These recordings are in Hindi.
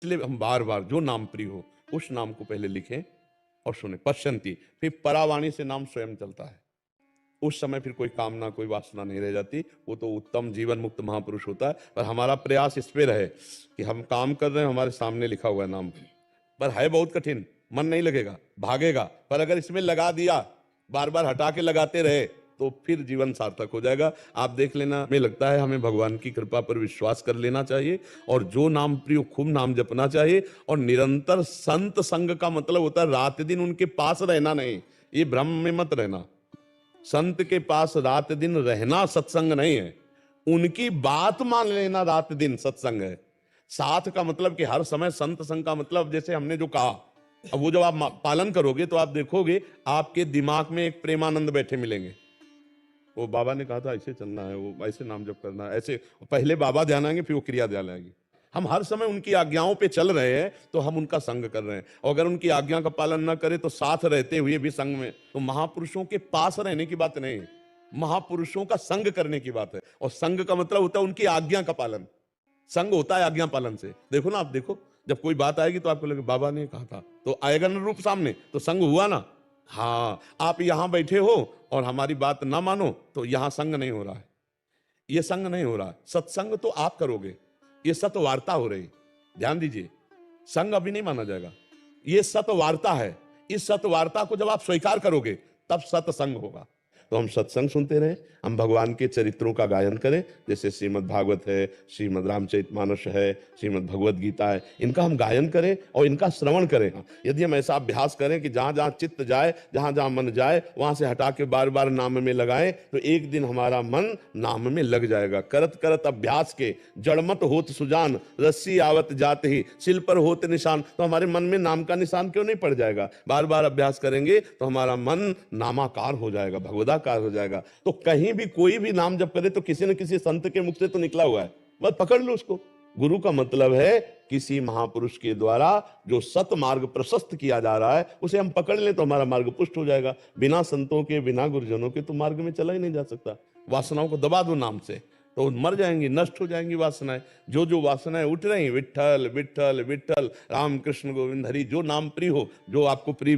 इसलिए हम बार बार जो नाम प्रिय हो उस नाम को पहले लिखें और सुने। पश्यंती, फिर परावाणी से नाम स्वयं चलता है। उस समय फिर कोई कामना, कोई वासना नहीं रह जाती। वो तो उत्तम जीवन मुक्त महापुरुष होता है। पर हमारा प्रयास इस पे रहे कि हम काम कर रहे हैं, हमारे सामने लिखा हुआ है नाम, पर है बहुत कठिन, मन नहीं लगेगा, भागेगा। पर अगर इसमें लगा दिया, बार बार हटा के लगाते रहे, तो फिर जीवन सार्थक हो जाएगा। आप देख लेना, हमें लगता है हमें भगवान की कृपा पर विश्वास कर लेना चाहिए और जो नाम प्रिय खूब नाम जपना चाहिए। और निरंतर संत संग का मतलब होता है रात दिन उनके पास रहना नहीं, ये भ्रम में मत रहना। संत के पास रात दिन रहना सत्संग नहीं है, उनकी बात मान लेना रात दिन सत्संग है। साथ का मतलब कि हर समय संत संग का मतलब जैसे हमने जो कहा, अब वो जब आप पालन करोगे तो आप देखोगे आपके दिमाग में एक प्रेमानंद बैठे मिलेंगे। वो बाबा ने कहा था ऐसे चलना है, वो ऐसे नाम जप करना है, ऐसे पहले बाबा ध्यान आएंगे फिर वो क्रिया ध्यान आएगी। हम हर समय उनकी आज्ञाओं पे चल रहे हैं तो हम उनका संग कर रहे हैं। और अगर उनकी आज्ञा का पालन न करें तो साथ रहते हुए भी संग में, तो महापुरुषों के पास रहने की बात नहीं है, महापुरुषों का संग करने की बात है। और संग का मतलब होता है उनकी आज्ञा का पालन। संग होता है आज्ञा पालन से। देखो ना, आप देखो जब कोई बात आएगी तो आपको लगे बाबा ने कहा था, तो आएगा ना रूप सामने, तो संग हुआ ना। हाँ, आप यहां बैठे हो और हमारी बात ना मानो तो यहां संग नहीं हो रहा है, ये संग नहीं हो रहा है। सत्संग तो आप करोगे, ये सतवार्ता हो रही, ध्यान दीजिए। संग अभी नहीं माना जाएगा, ये सतवार्ता है। इस सतवार्ता को जब आप स्वीकार करोगे तब सत्संग होगा। तो हम सत्संग सुनते रहे, हम भगवान के चरित्रों का गायन करें, जैसे श्रीमद् भागवत है, श्रीमद् रामचरितमानस है, श्रीमद् भगवद गीता है, इनका हम गायन करें और इनका श्रवण करें। यदि हम ऐसा अभ्यास करें कि जहां जहां चित्त जाए, जहां जहां मन जाए, वहां से हटा के बार बार नाम में लगाएं, तो एक दिन हमारा मन नाम में लग जाएगा। करत करत अभ्यास के जड़मत होत सुजान, रस्सी आवत जात ही सिल पर होत निशान। तो हमारे मन में नाम का निशान क्यों नहीं पड़ जाएगा? बार बार अभ्यास करेंगे तो हमारा मन नामाकार हो जाएगा, भगवदाकार हो जाएगा। तो कहीं भी कोई भी नाम जब करे तो किसी न किसी संत के मुख से तो निकला हुआ है, बस पकड़ लो उसको। गुरु का मतलब है किसी महापुरुष के द्वारा जो सत मार्ग प्रशस्त किया जा रहा है उसे हम पकड़ लें तो हमारा मार्ग पुष्ट हो जाएगा। बिना संतों के, बिना गुरुजनों के तो मार्ग में चला ही नहीं जा सकता। वासनाओं को दबा दो नाम से तो मर जाएंगी, नष्ट हो जाएंगी वासनाएं। जो जो वासनाएं उठ रही, विठ्ठल विठ्ठल विठ्ठल, राम कृष्ण गोविंद हरि, जो नाम प्रिय हो, जो आपको प्रिय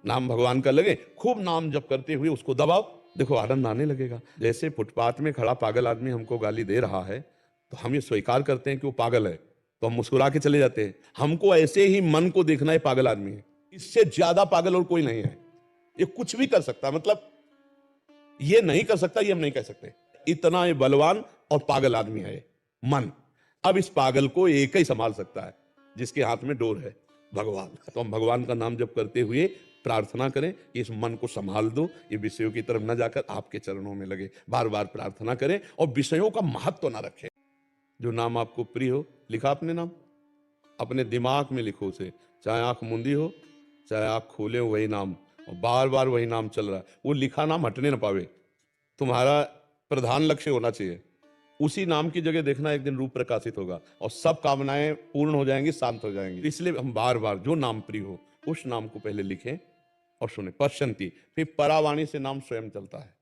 नाम भगवान का लगे, खूब नाम जप करते हुए उसको दबाओ। देखो आनंद आने लगेगा। जैसे फुटपाथ में खड़ा पागल आदमी हमको गाली दे रहा है तो हम ये स्वीकार करते हैं कि वो पागल है, तो हम मुस्कुरा के चले जाते हैं। हमको ऐसे ही मन को देखना है, पागल आदमी है, इससे ज्यादा पागल और कोई नहीं है। ये कुछ भी कर सकता, मतलब ये नहीं कर सकता, ये हम नहीं कह सकते। इतना ये बलवान और पागल आदमी है मन। अब इस पागल को एक ही संभाल सकता है, जिसके हाथ में डोर है, भगवान। तो हम भगवान का नाम जप करते हुए प्रार्थना करें कि इस मन को संभाल दो, ये विषयों की तरफ न जाकर आपके चरणों में लगे। बार बार प्रार्थना करें और विषयों का महत्व ना रखें। जो नाम आपको प्रिय हो, लिखा अपने नाम, अपने दिमाग में लिखो उसे, चाहे आंख मूंदी हो चाहे आंख खोले हो, वही नाम, और बार बार वही नाम चल रहा है। वो लिखा नाम हटने ना पावे, तुम्हारा प्रधान लक्ष्य होना चाहिए। उसी नाम की जगह देखना एक दिन रूप प्रकाशित होगा और सब कामनाएं पूर्ण हो जाएंगी, शांत हो जाएंगी। इसलिए हम बार बार जो नाम प्रिय हो उस नाम को पहले लिखें और सुने। पश्यंती, फिर परावाणी से नाम स्वयं चलता है।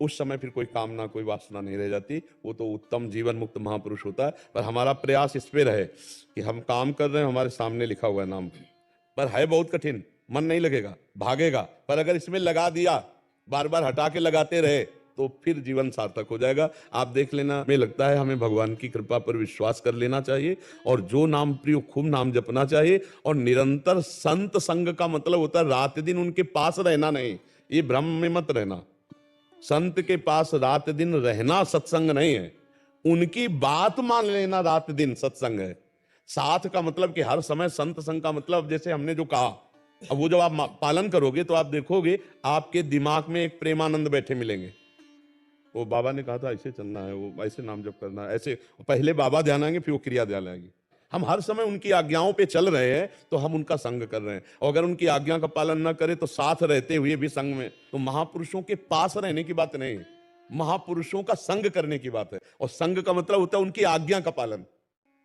उस समय फिर कोई कामना, कोई वासना नहीं रह जाती। वो तो उत्तम जीवन मुक्त महापुरुष होता है। पर हमारा प्रयास इस पे रहे कि हम काम कर रहे हैं, हमारे सामने लिखा हुआ है नाम, पर है बहुत कठिन, मन नहीं लगेगा, भागेगा। पर अगर इसमें लगा दिया, बार बार हटा के लगाते रहे, तो फिर जीवन सार्थक हो जाएगा। आप देख लेना, हमें लगता है हमें भगवान की कृपा पर विश्वास कर लेना चाहिए और जो नाम प्रिय खूब नाम जपना चाहिए। और निरंतर संत संग का मतलब होता है रात दिन उनके पास रहना नहीं, ये भ्रम में मत रहना। संत के पास रात दिन रहना सत्संग नहीं है, उनकी बात मान लेना रात दिन सत्संग है। साथ का मतलब कि हर समय संत संग का मतलब जैसे हमने जो कहा, अब वो जब आप पालन करोगे तो आप देखोगे आपके दिमाग में एक प्रेमानंद बैठे मिलेंगे। वो बाबा ने कहा था ऐसे चलना है, वो ऐसे नाम जप करना है, ऐसे पहले बाबा ध्यान आएंगे फिर वो क्रिया ध्यान आएगी। हम हर समय उनकी आज्ञाओं पे चल रहे हैं तो हम उनका संग कर रहे हैं। और अगर उनकी आज्ञा का पालन न करें तो साथ रहते हुए भी संग में, तो महापुरुषों के पास रहने की बात नहीं है, महापुरुषों का संग करने की बात है। और संग का मतलब होता है उनकी आज्ञा का पालन।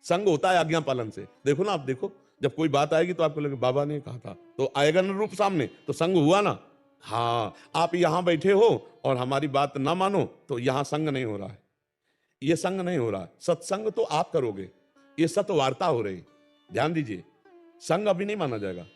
संग होता है आज्ञा पालन से। देखो ना, आप देखो जब कोई बात आएगी तो आपको लगे बाबा ने कहा था, तो आएगा ना रूप सामने, तो संग हुआ ना। हाँ, आप यहां बैठे हो और हमारी बात ना मानो तो यहां संग नहीं हो रहा है, ये संग नहीं हो रहा है। सत्संग तो आप करोगे, ये सतवार्ता हो रही, ध्यान दीजिए। संग होता है अज्ञा पालन से। ध्यान दीजिए, संग अभी नहीं माना जाएगा।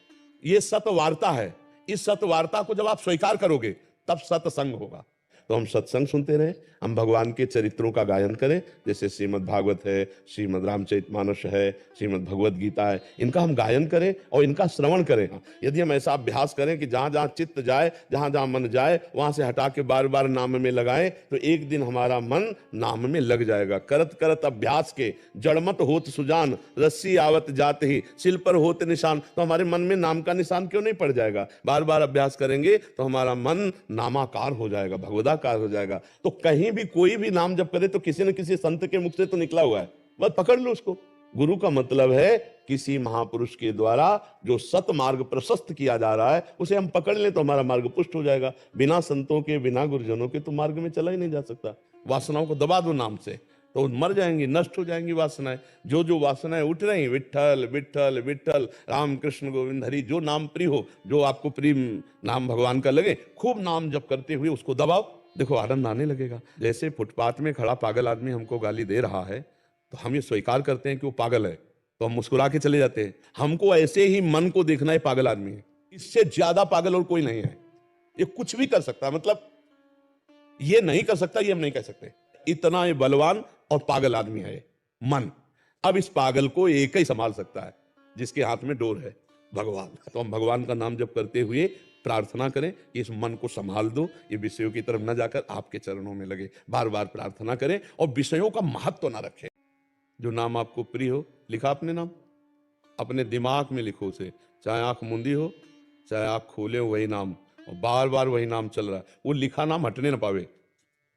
ये सतवार्ता है। इस सतवार्ता को जब आप स्वीकार करोगे तब सत्संग होगा। तो हम सत्संग सुनते रहे, हम भगवान के चरित्रों का गायन करें, जैसे श्रीमद् भागवत है, श्रीमद् रामचरितमानस है, श्रीमद् भगवद गीता है, इनका हम गायन करें और इनका श्रवण करें। यदि हम ऐसा अभ्यास करें कि जहां जहां चित्त जाए, जहां जहां मन जाए, वहां से हटा के बार बार नाम में लगाएं, तो एक दिन हमारा मन नाम में लग जाएगा। करत करत अभ्यास के जड़मत होत सुजान, रस्सी आवत जाते ही सिल पर होत निशान। तो हमारे मन में नाम का निशान क्यों नहीं पड़ जाएगा? बार बार अभ्यास करेंगे तो हमारा मन नामाकार हो जाएगा, भगवदाकार हो जाएगा। तो कहीं भी कोई भी नाम जब करे तो किसी न किसी संत के मुख से तो निकला हुआ है, बस पकड़ लो उसको। गुरु का मतलब है किसी महापुरुष के द्वारा जो सत मार्ग प्रशस्त किया जा रहा है, उसे हम पकड़ लें तो हमारा मार्ग पुष्ट हो जाएगा। बिना संतों के, बिना गुरुजनों के तो मार्ग में चला ही नहीं जा सकता। वासनाओं को दबा दो नाम से तो मर जाएंगी, नष्ट हो जाएंगी वासनाएं। जो जो वासनाएं उठ रही, विठ्ठल विठ्ठल विठ्ठल, राम कृष्ण गोविंद हरि, जो नाम प्रिय हो, जो आपको प्रिय नाम भगवान का लगे, खूब नाम जप करते हुए उसको दबाओ, देखो आनंद आने लगेगा। जैसे फुटपाथ में खड़ा पागल आदमी हमको गाली दे रहा है तो हम ये स्वीकार करते हैं कि वो पागल है, तो हम मुस्कुरा के चले जाते हैं। हमको ऐसे ही मन को देखना है पागल आदमी है, इससे ज्यादा पागल और कोई नहीं है। ये कुछ भी कर सकता है, मतलब ये नहीं कर सकता, ये हम नहीं कह सकते। इतना ये बलवान और पागल आदमी है मन। अब इस पागल को एक ही संभाल सकता है, जिसके हाथ में डोर है, भगवान। तो हम भगवान का नाम जप करते हुए प्रार्थना करें कि इस मन को संभाल दो, ये विषयों की तरफ न जाकर आपके चरणों में लगे। बार बार प्रार्थना करें और विषयों का महत्व ना रखें। जो नाम आपको प्रिय हो, लिखा अपने नाम, अपने दिमाग में लिखो उसे, चाहे आंख मूंदी हो चाहे आंख खोले हो, वही नाम, और बार बार वही नाम चल रहा है। वो लिखा नाम हटने ना पावे,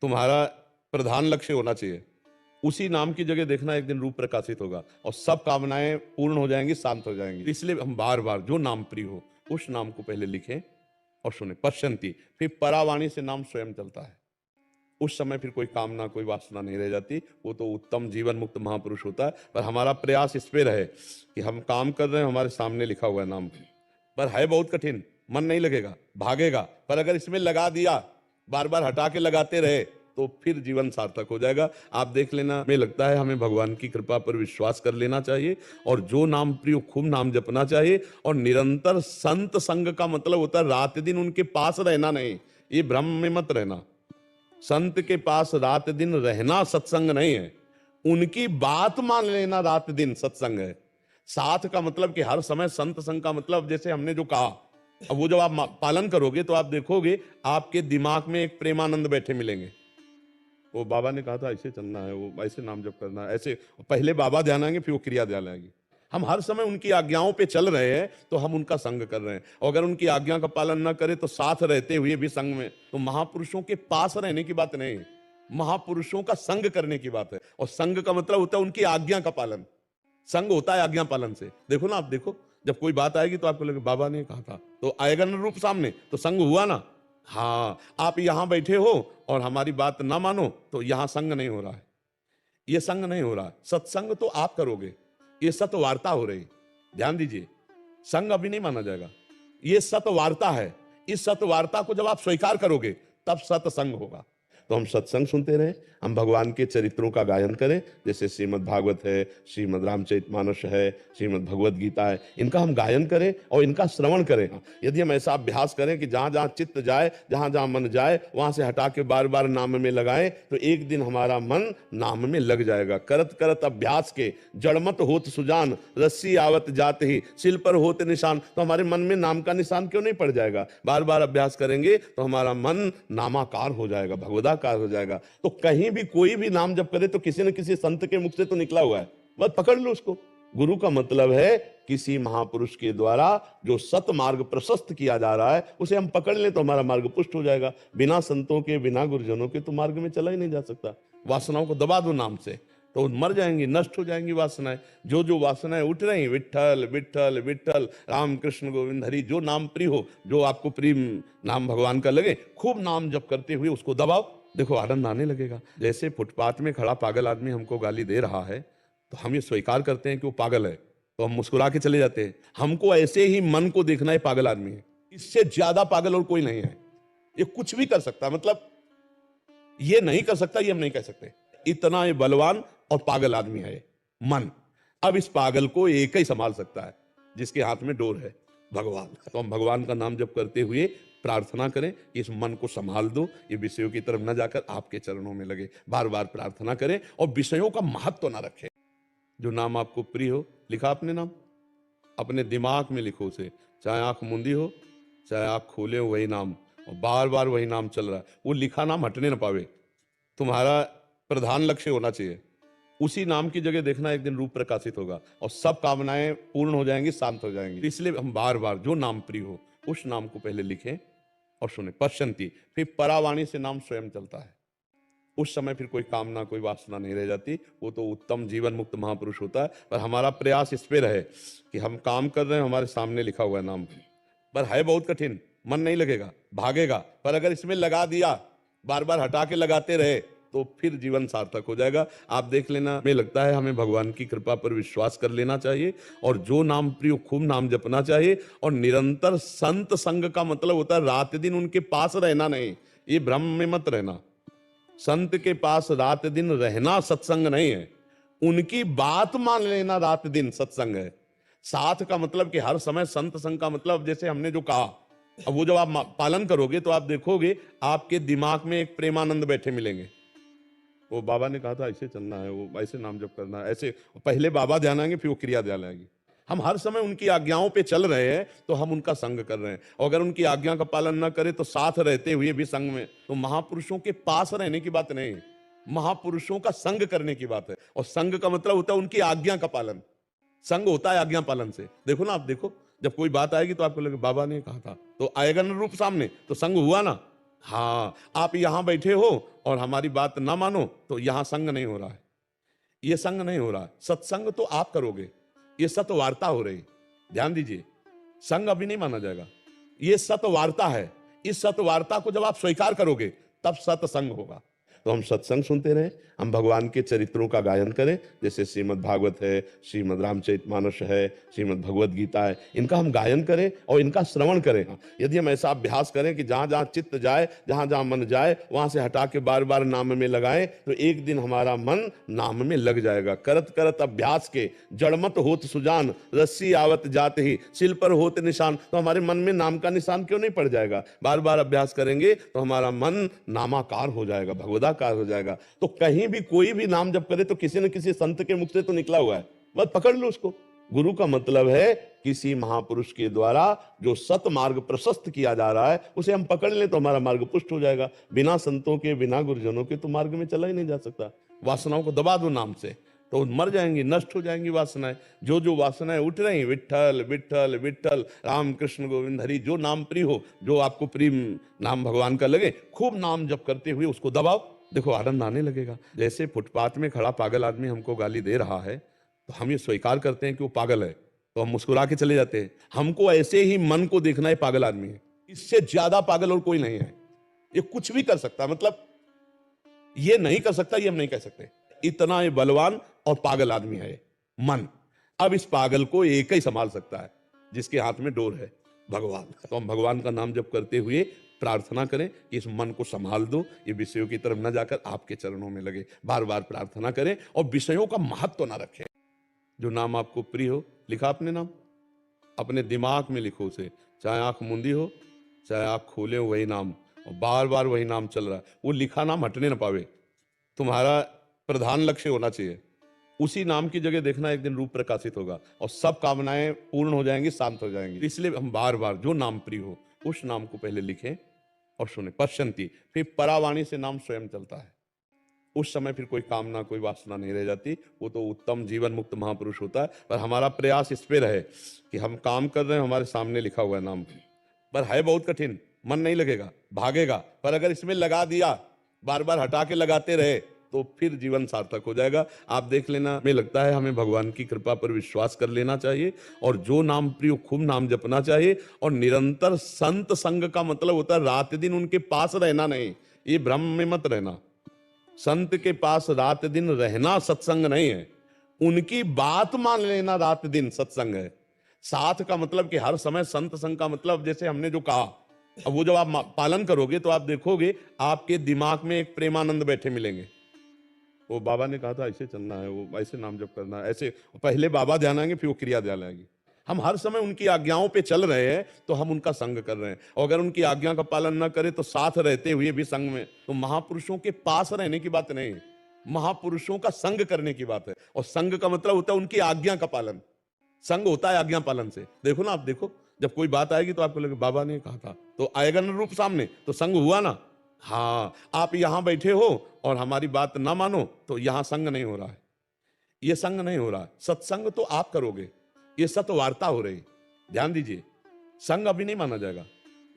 तुम्हारा प्रधान लक्ष्य होना चाहिए। उसी नाम की जगह देखना, एक दिन रूप प्रकाशित होगा और सब कामनाएं पूर्ण हो जाएंगी, शांत हो जाएंगी। इसलिए हम बार बार जो नाम प्रिय हो उस नाम को पहले लिखें और सुने। पश्यंती, फिर परावाणी से नाम स्वयं चलता है। उस समय फिर कोई कामना, कोई वासना नहीं रह जाती। वो तो उत्तम जीवन मुक्त महापुरुष होता है। पर हमारा प्रयास इस पे रहे कि हम काम कर रहे हैं, हमारे सामने लिखा हुआ है नाम, पर है बहुत कठिन, मन नहीं लगेगा, भागेगा। पर अगर इसमें लगा दिया, बार बार हटा के लगाते रहे, तो फिर जीवन सार्थक हो जाएगा। आप देख लेना, हमें लगता है हमें भगवान की कृपा पर विश्वास कर लेना चाहिए और जो नाम प्रिय खूब नाम जपना चाहिए। और निरंतर संत संग का मतलब होता है रात दिन उनके पास रहना नहीं, ये भ्रम में मत रहना। संत के पास रात दिन रहना सत्संग नहीं है, उनकी बात मान लेना रात दिन सत्संग है। साथ का मतलब कि हर समय संत संग का मतलब, जैसे हमने जो कहा, अब वो जब आप पालन करोगे तो आप देखोगे आपके दिमाग में एक प्रेमानंद बैठे मिलेंगे। वो बाबा ने कहा था ऐसे चलना है, वो ऐसे नाम जप करना है, ऐसे पहले बाबा ध्यान आएंगे फिर वो क्रिया ध्यान आएगी। हम हर समय उनकी आज्ञाओं पे चल रहे हैं तो हम उनका संग कर रहे हैं। और अगर उनकी आज्ञा का पालन न करें तो साथ रहते हुए भी संग में, तो महापुरुषों के पास रहने की बात नहीं है, महापुरुषों का संग करने की बात है। और संग का मतलब होता है उनकी आज्ञा का पालन। संग होता है आज्ञा पालन से। देखो ना, आप देखो जब कोई बात आएगी तो आपको लगे बाबा ने कहा था, तो आएगा ना रूप सामने, तो संग हुआ ना। हाँ, आप यहां बैठे हो और हमारी बात ना मानो तो यहां संग नहीं हो रहा है, ये संग नहीं हो रहा है। सत्संग तो आप करोगे, ये सतवार्ता हो रही। ध्यान दीजिए, संग अभी नहीं माना जाएगा, ये सतवार्ता है। इस सतवार्ता को जब आप स्वीकार करोगे तब सत्संग होगा। तो हम सत्संग सुनते रहे, हम भगवान के चरित्रों का गायन करें, जैसे श्रीमद् भागवत है, श्रीमद् रामचरितमानस है, श्रीमद् भगवद गीता है, इनका हम गायन करें और इनका श्रवण करें। यदि हम ऐसा अभ्यास करें कि जहां जहां चित्त जाए, जहां जहां मन जाए, वहां से हटा के बार बार नाम में लगाएं, तो एक दिन हमारा मन नाम में लग जाएगा। करत करत अभ्यास के जड़मत होत सुजान, रस्सी आवत जाते ही सिल पर होत निशान। तो हमारे मन में नाम का निशान क्यों नहीं पड़ जाएगा? बार बार अभ्यास करेंगे तो हमारा मन नामाकार हो जाएगा, भगवदाकार हो जाएगा। तो कहीं भी कोई भी नाम जब करे तो किसी न किसी संत के मुख से तो निकला हुआ है, बस पकड़ लो उसको। गुरु का मतलब है किसी महापुरुष के द्वारा जो सत मार्ग प्रशस्त किया जा रहा है, उसे हम पकड़ लें तो हमारा मार्ग पुष्ट हो जाएगा। बिना संतों के, बिना गुरुजनों के तो मार्ग में चला ही नहीं जा सकता। वासनाओं को दबा दो नाम से तो मर जाएंगी, नष्ट हो जाएंगी वासनाएं। जो जो वासनाएं उठ रही, विठ्ठल विठ्ठल विठ्ठल, राम कृष्ण गोविंद हरि, जो नाम प्रिय हो, जो आपको प्रिय नाम भगवान का लगे, खूब नाम जप करते हुए उसको दबाओ, देखो आनंद आने लगेगा। जैसे फुटपाथ में खड़ा पागल आदमी हमको गाली दे रहा है तो हम ये स्वीकार करते हैं कि वो पागल है, तो हम मुस्कुरा के चले जाते हैं। हमको ऐसे ही मन को देखना है पागल आदमी है, इससे ज्यादा पागल और कोई नहीं है। ये कुछ भी कर सकता, मतलब ये नहीं कर सकता, ये हम नहीं कह सकते। इतना ये बलवान और पागल आदमी है मन। अब इस पागल को एक ही संभाल सकता है, जिसके हाथ में डोर है, भगवान। तो हम भगवान का नाम जप करते हुए प्रार्थना करें कि इस मन को संभाल दो, ये विषयों की तरफ न जाकर आपके चरणों में लगे। बार बार प्रार्थना करें और विषयों का महत्व ना रखें। जो नाम आपको प्रिय हो, लिखा आपने नाम, अपने दिमाग में लिखो उसे, चाहे आंख मूंदी हो चाहे आंख खोले हो, वही नाम, और बार बार वही नाम चल रहा है। वो लिखा नाम हटने ना पावे, तुम्हारा प्रधान लक्ष्य होना चाहिए। उसी नाम की जगह देखना एक दिन रूप प्रकाशित होगा और सब कामनाएं पूर्ण हो जाएंगी, शांत हो जाएंगी। इसलिए हम बार बार जो नाम प्रिय हो उस नाम को पहले लिखें और सुने। पश्यंती, फिर परावाणी से नाम स्वयं चलता है। उस समय फिर कोई कामना कोई वासना नहीं रह जाती, वो तो उत्तम जीवन मुक्त महापुरुष होता है। पर हमारा प्रयास इस पे रहे कि हम काम कर रहे हैं, हमारे सामने लिखा हुआ है नाम, पर है बहुत कठिन, मन नहीं लगेगा, भागेगा। पर अगर इसमें लगा दिया, बार बार हटा के लगाते रहे, तो फिर जीवन सार्थक हो जाएगा। आप देख लेना, हमें लगता है हमें भगवान की कृपा पर विश्वास कर लेना चाहिए और जो नाम प्रिय खूब नाम जपना चाहिए। और निरंतर संत संग का मतलब होता है रात दिन उनके पास रहना नहीं, ये भ्रम में मत रहना। संत के पास रात दिन रहना सत्संग नहीं है, उनकी बात मान लेना रात दिन सत्संग है। साथ का मतलब कि हर समय संत संग का मतलब जैसे हमने जो कहा, अब वो जब आप पालन करोगे तो आप देखोगे आपके दिमाग में एक प्रेमानंद बैठे मिलेंगे। वो बाबा ने कहा था ऐसे चलना है, वो ऐसे नाम जप करना है, ऐसे पहले बाबा ध्यान आएंगे फिर वो क्रिया ध्यान आएगी। हम हर समय उनकी आज्ञाओं पे चल रहे हैं तो हम उनका संग कर रहे हैं। और अगर उनकी आज्ञा का पालन न करें तो साथ रहते हुए भी संग में, तो महापुरुषों के पास रहने की बात नहीं, महापुरुषों का संग करने की बात है। और संग का मतलब होता है उनकी आज्ञा का पालन। संग होता है आज्ञा पालन से। देखो ना, आप देखो जब कोई बात आएगी तो आपको लगे बाबा ने कहा था, तो आएगा ना रूप सामने, तो संग हुआ ना। हाँ, आप यहां बैठे हो और हमारी बात ना मानो तो यहां संग नहीं हो रहा है, ये संग नहीं हो रहा है। सत्संग तो आप करोगे, ये सतवार्ता हो रही, ध्यान दीजिए। संग अभी नहीं माना जाएगा, ये सतवार्ता है। इस सतवार्ता को जब आप स्वीकार करोगे तब सत्संग होगा। तो हम सत्संग सुनते रहे, हम भगवान के चरित्रों का गायन करें, जैसे श्रीमद् भागवत है, श्रीमद् रामचरितमानस है, श्रीमद् भगवत गीता है, इनका हम गायन करें और इनका श्रवण करें। यदि हम ऐसा अभ्यास करें कि जहां जहां चित्त जाए, जहां जहां मन जाए, वहां से हटा के बार बार नाम में लगाएं, तो एक दिन हमारा मन नाम में लग जाएगा। करत करत अभ्यास के जड़मत होत सुजान, रस्सी आवत जात ही सिल पर होत निशान। तो हमारे मन में नाम का निशान क्यों नहीं पड़ जाएगा? बार बार अभ्यास करेंगे तो हमारा मन नामाकार हो जाएगा, भगवदाकार हो जाएगा। तो कहीं भी कोई भी नाम जब करे तो किसी न किसी संत के मुख से तो निकला हुआ है, बस पकड़ लो उसको। गुरु का मतलब है किसी महापुरुष के द्वारा जो सत मार्ग प्रशस्त किया जा रहा है उसे हम पकड़ लें तो हमारा मार्ग पुष्ट हो जाएगा। बिना संतों के, बिना गुरुजनों के तो मार्ग में चला ही नहीं जा सकता। वासनाओं को दबा दो नाम से तो मर जाएंगी, नष्ट हो जाएंगी वासनाएं। जो जो वासनाएं उठ रही, विठ्ठल विठ्ठल विठ्ठल, राम कृष्ण गोविंद हरि, जो नाम प्रिय हो, जो आपको प्रिय नाम भगवान का लगे, खूब नाम जप करते हुए उसको दबाओ। देखो आनंद आने लगेगा। जैसे फुटपाथ में खड़ा पागल आदमी हमको गाली दे रहा है तो हम ये स्वीकार करते हैं कि वो पागल है, तो हम मुस्कुरा के चले जाते हैं। हमको ऐसे ही मन को देखना है, पागल आदमी है, इससे ज्यादा पागल और कोई नहीं है। ये कुछ भी कर सकता है, मतलब ये नहीं कर सकता ये हम नहीं कह सकते, इतना ये बलवान और पागल आदमी है मन। अब इस पागल को एक ही संभाल सकता है, जिसके हाथ में डोर है, भगवान। तो हम भगवान का नाम जप करते हुए प्रार्थना करें कि इस मन को संभाल दो, ये विषयों की तरफ न जाकर आपके चरणों में लगे। बार बार प्रार्थना करें और विषयों का महत्व ना रखें। जो नाम आपको प्रिय हो, लिखा आपने नाम, अपने दिमाग में लिखो उसे, चाहे आंख मूंदी हो चाहे आंख खोले हो, वही नाम, और बार बार वही नाम चल रहा है। वो लिखा नाम हटने ना पावे, तुम्हारा प्रधान लक्ष्य होना चाहिए। उसी नाम की जगह देखना एक दिन रूप प्रकाशित होगा और सब कामनाएं पूर्ण हो जाएंगी, शांत हो जाएंगी। इसलिए हम बार बार जो नाम प्रिय हो उस नाम को पहले लिखें और सुने। पश्यंती, फिर परावाणी से नाम स्वयं चलता है। उस समय फिर कोई कामना कोई वासना नहीं रह जाती, वो तो उत्तम जीवन मुक्त महापुरुष होता है। पर हमारा प्रयास इस पे रहे कि हम काम कर रहे हैं, हमारे सामने लिखा हुआ है नाम, पर है बहुत कठिन, मन नहीं लगेगा, भागेगा। पर अगर इसमें लगा दिया, बार बार हटा के लगाते रहे, तो फिर जीवन सार्थक हो जाएगा। आप देख लेना, हमें लगता है हमें भगवान की कृपा पर विश्वास कर लेना चाहिए और जो नाम प्रिय खूब नाम जपना चाहिए। और निरंतर संत संग का मतलब होता है रात दिन उनके पास रहना नहीं, ये भ्रम में मत रहना। संत के पास रात दिन रहना सत्संग नहीं है, उनकी बात मान लेना रात दिन सत्संग है। साथ का मतलब कि हर समय संत संग का मतलब जैसे हमने जो कहा, अब वो जब आप पालन करोगे तो आप देखोगे आपके दिमाग में एक प्रेमानंद बैठे मिलेंगे। वो बाबा ने कहा था ऐसे चलना है, वो ऐसे नाम जप करना है, ऐसे पहले बाबा ध्यान आएंगे फिर वो क्रिया ध्यान आएगी। हम हर समय उनकी आज्ञाओं पे चल रहे हैं तो हम उनका संग कर रहे हैं, और अगर उनकी आज्ञा का पालन ना करें तो साथ रहते हुए भी संग में, तो महापुरुषों के पास रहने की बात नहीं है, महापुरुषों का संग करने की बात है। और संग का मतलब होता है उनकी आज्ञा का पालन। संग होता है आज्ञा पालन से। देखो ना, आप देखो जब कोई बात आएगी तो आपको लगे बाबा ने कहा था, तो आएगा ना रूप सामने, तो संग हुआ ना। हाँ, आप यहां बैठे हो और हमारी बात ना मानो तो यहां संग नहीं हो रहा है, ये संग नहीं हो रहा है। सत्संग तो आप करोगे, ये सतवार्ता हो रही, ध्यान दीजिए। संग अभी नहीं माना जाएगा,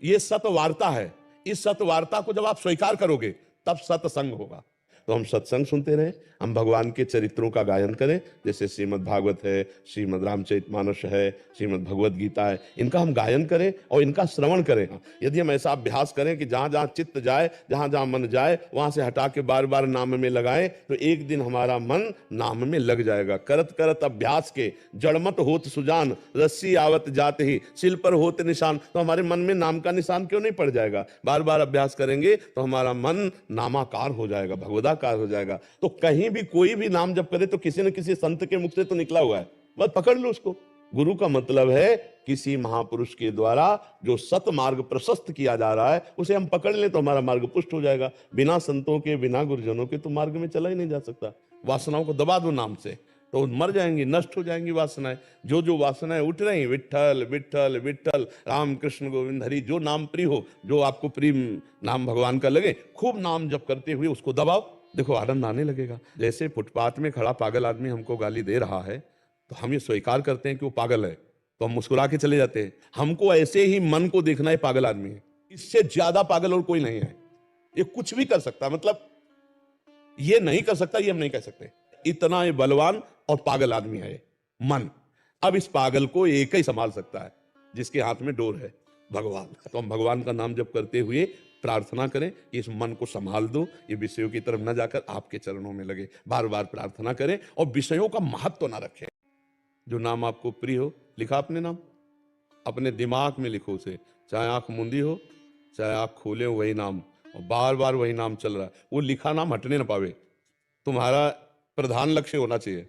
ये सतवार्ता है। इस सतवार्ता को जब आप स्वीकार करोगे तब सत्संग होगा। तो हम सत्संग सुनते रहे, हम भगवान के चरित्रों का गायन करें, जैसे श्रीमद् भागवत है, श्रीमद् रामचरितमानस है, श्रीमद् भगवत गीता है, इनका हम गायन करें और इनका श्रवण करें। यदि हम ऐसा अभ्यास करें कि जहां जहां चित्त जाए, जहां जहां मन जाए, वहां से हटा के बार बार नाम में लगाएं, तो एक दिन हमारा मन नाम में लग जाएगा। करत करत अभ्यास के जड़मत होत सुजान, रस्सी आवत जाते ही सिल पर होते निशान। तो हमारे मन में नाम का निशान क्यों नहीं पड़ जाएगा? बार बार अभ्यास करेंगे तो हमारा मन नामाकार हो जाएगा, भगवदाकार हो जाएगा। तो कहीं भी कोई भी नाम जब करे तो किसी न किसी संत के मुख से तो निकला हुआ है, बस पकड़ लो उसको। गुरु का मतलब है किसी महापुरुष के द्वारा जो सत मार्ग प्रशस्त किया जा रहा है उसे हम पकड़ लें तो हमारा मार्ग पुष्ट हो जाएगा। बिना संतों के, बिना गुरुजनों के तो मार्ग में चला ही नहीं जा सकता। वासनाओं को दबा दो नाम से तो मर जाएंगी, नष्ट हो जाएंगी वासनाएं। जो जो वासनाएं उठ रही, विठ्ठल विठ्ठल विठ्ठल, राम कृष्ण गोविंद हरि, जो नाम प्रिय हो, जो आपको प्रिय नाम भगवान का लगे, खूब नाम जप करते हुए उसको दबाओ, देखो आनंद आने लगेगा। जैसे फुटपाथ में खड़ा पागल आदमी हमको गाली दे रहा है तो हम ये स्वीकार करते हैं कि वो पागल है, तो हम मुस्कुरा के चले जाते हैं। हमको ऐसे ही मन को देखना है पागल आदमी है, इससे ज्यादा पागल और कोई नहीं है। ये कुछ भी कर सकता है, मतलब ये नहीं कर सकता ये हम नहीं कह सकते, इतना ये बलवान और पागल आदमी है मन। अब इस पागल को एक ही संभाल सकता है जिसके हाथ में डोर है, भगवान। तो हम भगवान का नाम जप करते हुए प्रार्थना करें कि इस मन को संभाल दो, ये विषयों की तरफ न जाकर आपके चरणों में लगे। बार बार प्रार्थना करें और विषयों का महत्व ना रखें। जो नाम आपको प्रिय हो, लिखा अपने नाम, अपने दिमाग में लिखो उसे, चाहे आंख मूंदी हो चाहे आंख खोले हो, वही नाम, और बार बार वही नाम चल रहा है। वो लिखा नाम हटने ना पावे, तुम्हारा प्रधान लक्ष्य होना चाहिए।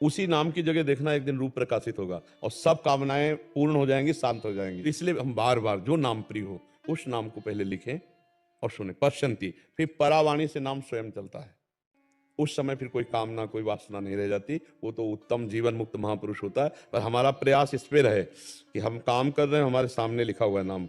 उसी नाम की जगह देखना एक दिन रूप प्रकाशित होगा और सब कामनाएं पूर्ण हो जाएंगी, शांत हो जाएंगी। इसलिए हम बार बार जो नाम प्रिय हो उस नाम को पहले लिखें और सुने। पश्यंती, फिर परावाणी से नाम स्वयं चलता है। उस समय फिर कोई कामना, कोई वासना नहीं रह जाती। वो तो उत्तम जीवन मुक्त महापुरुष होता है। पर हमारा प्रयास इस पे रहे कि हम काम कर रहे हैं, हमारे सामने लिखा हुआ है नाम,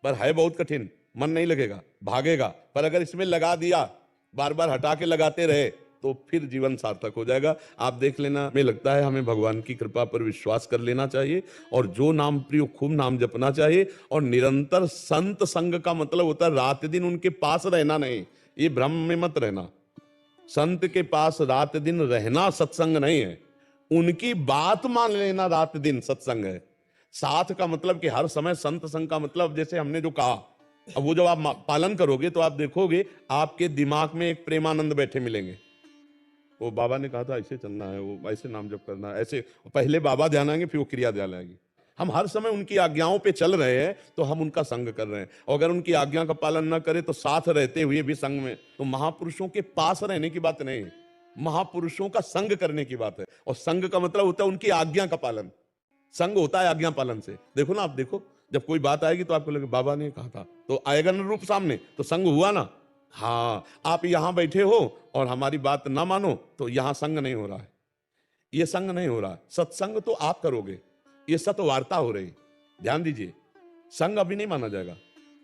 पर है बहुत कठिन, मन नहीं लगेगा, भागेगा। पर अगर इसमें लगा दिया, बार बार हटा के लगाते रहे, तो फिर जीवन सार्थक हो जाएगा। आप देख लेना, हमें लगता है हमें भगवान की कृपा पर विश्वास कर लेना चाहिए और जो नाम प्रिय खूब नाम जपना चाहिए। और निरंतर संत संग का मतलब होता है रात दिन उनके पास रहना नहीं, ये भ्रम में मत रहना। संत के पास रात दिन रहना सत्संग नहीं है, उनकी बात मान लेना रात दिन सत्संग है। साथ का मतलब कि हर समय संत संग का मतलब जैसे हमने जो कहा, अब वो जब आप पालन करोगे तो आप देखोगे आपके दिमाग में एक प्रेमानंद बैठे मिलेंगे। वो बाबा ने कहा था ऐसे चलना है, वो ऐसे नाम जप करना है, ऐसे पहले बाबा ध्यान आएंगे फिर वो क्रिया ध्यान आएगी। हम हर समय उनकी आज्ञाओं पे चल रहे हैं तो हम उनका संग कर रहे हैं, और अगर उनकी आज्ञा का पालन ना करें तो साथ रहते हुए भी संग में, तो महापुरुषों के पास रहने की बात नहीं है, महापुरुषों का संग करने की बात है। और संग का मतलब होता है उनकी आज्ञा का पालन। संग होता है आज्ञा पालन से। देखो ना, आप देखो जब कोई बात आएगी तो आपको लगे बाबा ने कहा था, तो आएगा ना रूप सामने, तो संग हुआ ना। हाँ, आप यहां बैठे हो और हमारी बात ना मानो तो यहां संग नहीं हो रहा है, ये संग नहीं हो रहा है। सत्संग तो आप करोगे, ये सतवार्ता हो रही, ध्यान दीजिए। संग अभी नहीं माना जाएगा,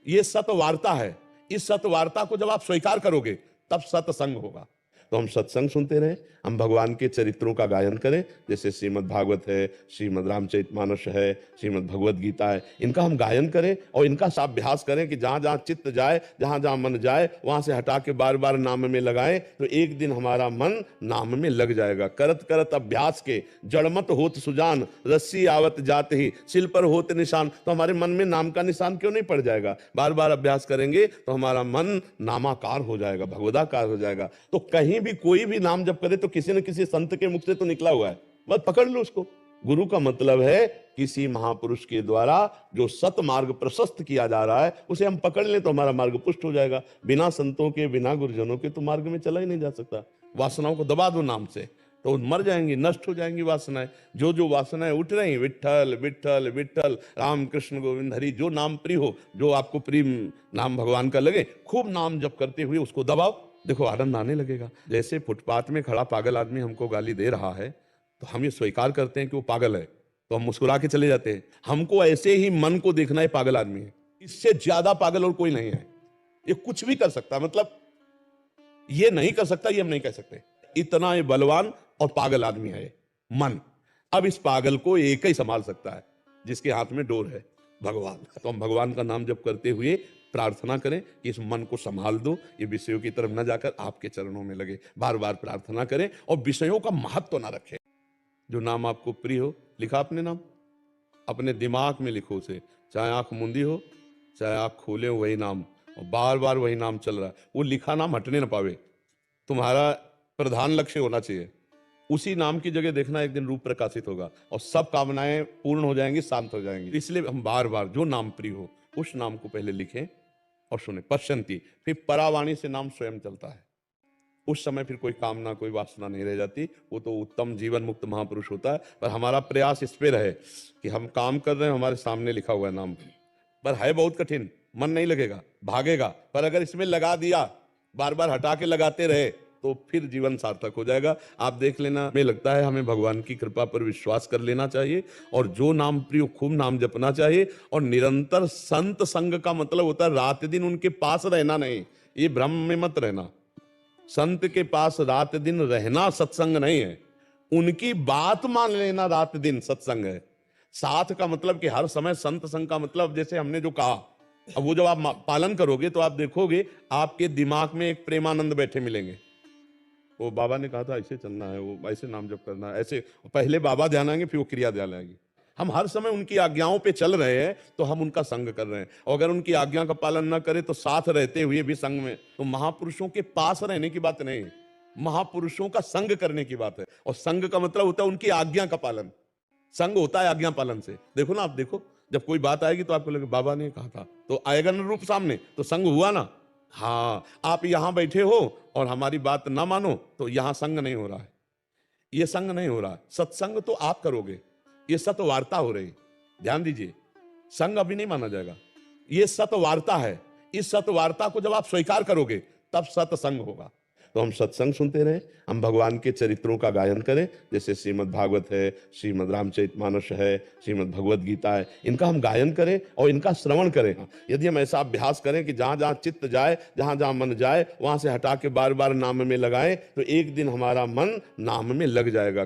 ये सतवार्ता है। इस सतवार्ता को जब आप स्वीकार करोगे तब सत्संग होगा। तो हम सत्संग सुनते रहे, हम भगवान के चरित्रों का गायन करें, जैसे श्रीमद् भागवत है, श्रीमद् रामचरितमानस है, श्रीमद् भगवत गीता है, इनका हम गायन करें और इनका अभ्यास करें कि जहां जहां चित्त जाए, जहां जहां मन जाए, वहां से हटा के बार बार नाम में लगाएं, तो एक दिन हमारा मन नाम में लग जाएगा। करत करत अभ्यास के जड़मत होत सुजान, रस्सी आवत जाते ही सिल पर होते निशान। तो हमारे मन में नाम का निशान क्यों नहीं पड़ जाएगा? बार बार अभ्यास करेंगे तो हमारा मन नामाकार हो जाएगा, भगवदाकार हो जाएगा। तो कहीं भी कोई भी नाम जप करे तो किसी न किसी संत के मुख से तो निकला हुआ है, बस पकड़ लो उसको। गुरु का मतलब है किसी महापुरुष के द्वारा जो सत मार्ग प्रशस्त किया जा रहा है उसे हम पकड़ लें तो हमारा मार्ग पुष्ट हो जाएगा। बिना संतों के, बिना गुरुजनों के तो मार्ग में चला ही नहीं जा सकता। वासनाओं को दबा दो नाम से, तो मर जाएंगी, नष्ट हो जाएंगी वासनाएं। जो जो वासनाएं उठ रही, विठ्ठल विठ्ठल विठ्ठल, राम कृष्ण गोविंद हरि, जो नाम प्रिय हो, जो आपको प्रिय नाम भगवान का लगे, खूब नाम जप करते हुए उसको दबाओ, देखो आनंद आने लगेगा। जैसे फुटपाथ में खड़ा पागल आदमी हमको गाली दे रहा है, तो हम ये स्वीकार करते हैं कि वो पागल है, तो हम मुस्कुरा के चले जाते हैं। हमको ऐसे ही मन को देखना है, पागल आदमी है, इससे ज्यादा पागल और कोई नहीं है। ये कुछ भी कर सकता, मतलब ये नहीं कर सकता, ये हम नहीं कह सकते, इतना ये बलवान और पागल आदमी है मन। अब इस पागल को एक ही संभाल सकता है, जिसके हाथ में डोर है, भगवान। तो हम भगवान का नाम जप करते हुए प्रार्थना करें कि इस मन को संभाल दो, ये विषयों की तरफ न जाकर आपके चरणों में लगे। बार बार प्रार्थना करें और विषयों का महत्व ना रखें। जो नाम आपको प्रिय हो, लिखा अपने नाम, अपने दिमाग में लिखो उसे, चाहे आंख मूंदी हो चाहे आंख खोले हो, वही नाम, और बार बार वही नाम चल रहा है। वो लिखा नाम हटने ना पावे, तुम्हारा प्रधान लक्ष्य होना चाहिए। उसी नाम की जगह देखना, एक दिन रूप प्रकाशित होगा और सब कामनाएं पूर्ण हो जाएंगी, शांत हो जाएंगी। इसलिए हम बार बार जो नाम प्रिय हो उस नाम को पहले लिखें और सुने। पश्यंती, फिर परावाणी से नाम स्वयं चलता है। उस समय फिर कोई कामना कोई वासना नहीं रह जाती, वो तो उत्तम जीवन मुक्त महापुरुष होता है। पर हमारा प्रयास इस पे रहे कि हम काम कर रहे हैं, हमारे सामने लिखा हुआ है नाम, पर है बहुत कठिन, मन नहीं लगेगा, भागेगा। पर अगर इसमें लगा दिया, बार बार हटा के लगाते रहे, तो फिर जीवन सार्थक हो जाएगा। आप देख लेना, हमें लगता है हमें भगवान की कृपा पर विश्वास कर लेना चाहिए और जो नाम प्रिय खूब नाम जपना चाहिए। और निरंतर संत संग का मतलब होता है रात दिन उनके पास रहना नहीं, ये भ्रम में मत रहना। संत के पास रात दिन रहना सत्संग नहीं है, उनकी बात मान लेना रात दिन सत्संग है। साथ का मतलब कि हर समय संत संग का मतलब जैसे हमने जो कहा, अब वो जब आप पालन करोगे तो आप देखोगे आपके दिमाग में एक प्रेमानंद बैठे मिलेंगे। वो बाबा ने कहा था ऐसे चलना है, वो ऐसे नाम जप करना है, ऐसे पहले बाबा ध्यान आएंगे फिर वो क्रिया ध्यान आएगी। हम हर समय उनकी आज्ञाओं पे चल रहे हैं तो हम उनका संग कर रहे हैं, और अगर उनकी आज्ञा का पालन न करें तो साथ रहते हुए भी संग में, तो महापुरुषों के पास रहने की बात नहीं है, महापुरुषों का संग करने की बात है। और संग का मतलब होता है उनकी आज्ञा का पालन। संग होता है आज्ञा पालन से। देखो ना, आप देखो जब कोई बात आएगी तो आपको लगे बाबा ने कहा था, तो आएगा ना रूप सामने, तो संग हुआ ना। हाँ, आप यहां बैठे हो और हमारी बात ना मानो तो यहां संग नहीं हो रहा है, ये संग नहीं हो रहा है। सत्संग तो आप करोगे, ये सतवार्ता हो रही, ध्यान दीजिए, संग अभी नहीं माना जाएगा, ये सतवार्ता है। इस सतवार्ता को जब आप स्वीकार करोगे तब सत्संग होगा। तो हम सत्संग सुनते रहे, हम भगवान के चरित्रों का गायन करें, जैसे श्रीमद् भागवत है, श्रीमद् रामचरितमानस है, श्रीमद् भगवद गीता है, इनका हम गायन करें और इनका श्रवण करें। यदि हम ऐसा अभ्यास करें कि जहां जहां चित्त जाए, जहां जहां मन जाए, वहां से हटा के बार बार नाम में लगाएं, तो एक दिन हमारा मन नाम में लग जाएगा।